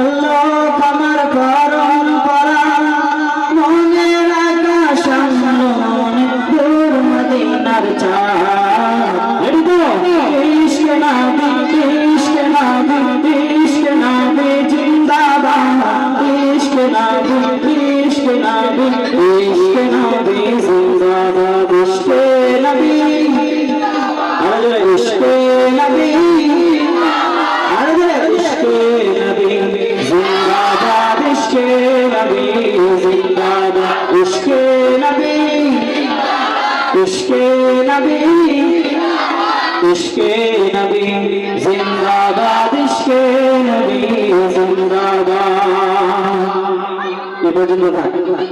চললো আমার পরম্পরা মনের আকাশ মনে দূর মদিনার চাঁদ ইশক নবী ইশক নবী ইশক নবী জিন্দাবাদ ইশক নবী ইশক নবী ইশক নবী জিন্দাবাদ ইশক নবী ইশক নবী इश्क़े नबी इश्क़े नबी इश्क़े नबी जिंदाबाद इश्क़े नबी जिंदाबाद। ये पर्यন্ত